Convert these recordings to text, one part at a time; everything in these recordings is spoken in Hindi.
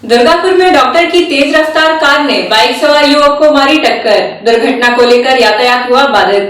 दुर्गापुर में डॉक्टर की तेज रफ्तार कार ने बाइक सवार युवक को मारी टक्कर। दुर्घटना को लेकर यातायात हुआ बाधित।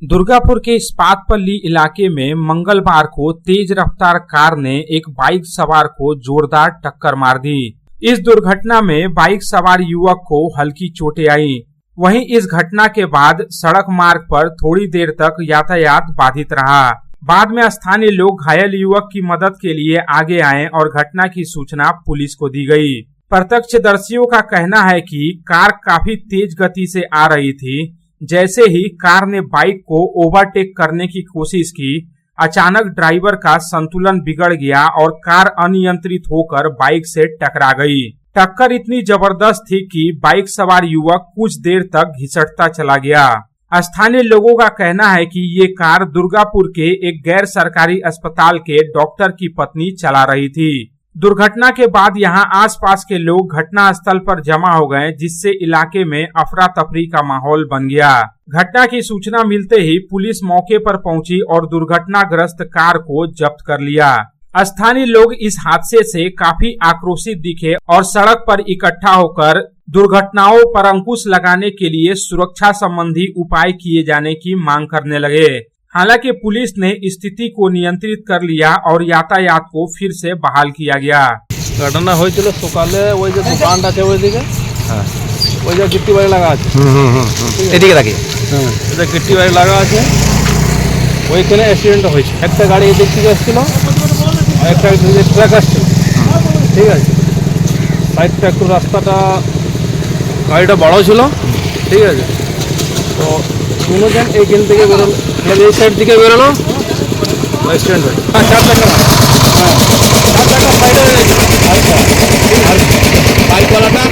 दुर्गापुर के इस्पातपल्ली इलाके में मंगलवार को तेज रफ्तार कार ने एक बाइक सवार को जोरदार टक्कर मार दी। इस दुर्घटना में बाइक सवार युवक को हल्की चोटें आई। वहीं इस घटना के बाद सड़क मार्ग पर थोड़ी देर तक यातायात बाधित रहा। बाद में स्थानीय लोग घायल युवक की मदद के लिए आगे आए और घटना की सूचना पुलिस को दी गई। प्रत्यक्षदर्शियों का कहना है कि कार काफी तेज गति से आ रही थी। जैसे ही कार ने बाइक को ओवरटेक करने की कोशिश की, अचानक ड्राइवर का संतुलन बिगड़ गया और कार अनियंत्रित होकर बाइक से टकरा गई। टक्कर इतनी जबरदस्त थी कि बाइक सवार युवक कुछ देर तक घिसटता चला गया। स्थानीय लोगों का कहना है कि ये कार दुर्गापुर के एक गैर सरकारी अस्पताल के डॉक्टर की पत्नी चला रही थी। दुर्घटना के बाद यहां आसपास के लोग घटना स्थल पर जमा हो गए, जिससे इलाके में अफरा तफरी का माहौल बन गया। घटना की सूचना मिलते ही पुलिस मौके पर पहुंची और दुर्घटनाग्रस्त कार को जब्त कर लिया। स्थानीय लोग इस हादसे से काफी आक्रोशित दिखे और सड़क पर इकट्ठा होकर दुर्घटनाओं पर अंकुश लगाने के लिए सुरक्षा संबंधी उपाय किए जाने की मांग करने लगे। हालांकि पुलिस ने स्थिति को नियंत्रित कर लिया और यातायात को फिर से बहाल किया गया। घटना হয়েছিল সকালে ওই যে দোকানটা আছে ওইদিকে, হ্যাঁ ওই যে গিট্টি বাড়ি লাগা আছে, এদিকে তাকিয়ে এটা গিট্টি বাড়ি লাগা আছে, ওইখানে অ্যাক্সিডেন্ট হয়েছে। একটা গাড়ি এদিক থেকে আসছিল আর একটা এদিক থেকে ট্রাক আসছিল, ঠিক আছে। সাইডটা একটু রাস্তাটা গাড়িটা বড় ছিল, ঠিক আছে। তো দুজন এইখান থেকে বেরোলো, এই সাইড থেকে বেরোলো, অ্যাক্সিডেন্ট হয়। চার চাকা, হ্যাঁ চার চাকা সাইডে হয়ে গেছে। আচ্ছা, আর বাইকওয়ালাটা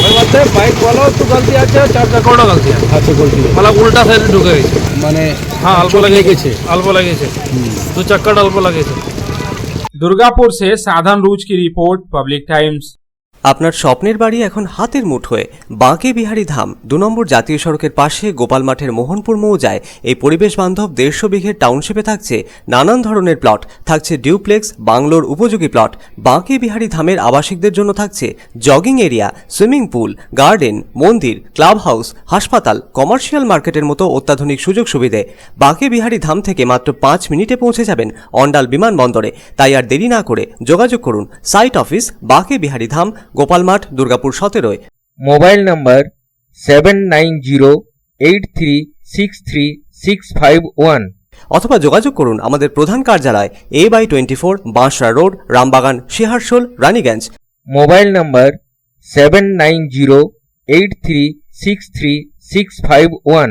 ওই মধ্যে বাইকওয়ালাও তো গলতি আছে, চার চাকাওটা গলতি আছে। আচ্ছা, গলতি মানে উল্টা সাইডে ঢুকে গেছে, মানে হ্যাঁ অল্প লেগেছে, অল্প লেগেছে, দু চাকাটা অল্প লেগেছে। दुर्गापुर से साधन रूज की रिपोर्ट, पब्लिक टाइम्स। আপনার স্বপ্নের বাড়ি এখন হাতের মুঠোয়। বাঁকে বিহারী ধাম 2 নম্বর জাতীয় সড়কের পাশে গোপাল মাঠের মোহনপুর মৌজায় এই পরিবেশ বান্ধব 150 বিঘের টাউনশিপে থাকছে নানান ধরনের প্লট, থাকছে ডিউপ্লেক্স, বাংলোর উপযোগী প্লট। বাঁকে বিহারী ধামের আবাসিকদের জন্য থাকছে jogging area, swimming pool, garden, মন্দির, ক্লাব হাউস, হাসপাতাল, কমার্শিয়াল মার্কেটের মতো অত্যাধুনিক সুযোগ সুবিধে। বাঁকে বিহারী ধাম থেকে মাত্র 5 মিনিটে পৌঁছে যাবেন অন্ডাল বিমানবন্দরে। তাই আর দেরি না করে যোগাযোগ করুন। সাইট অফিস বাঁকে বিহারী ধাম, গোপাল মাঠ, দুর্গাপুর 17। মোবাইল নাম্বার 7908363651 অথবা যোগাযোগ করুন আমাদের প্রধান কার্যালয় A/24 Banshra road, Rambagan, Shiharsol, Raniganj. Mobile number 7908363651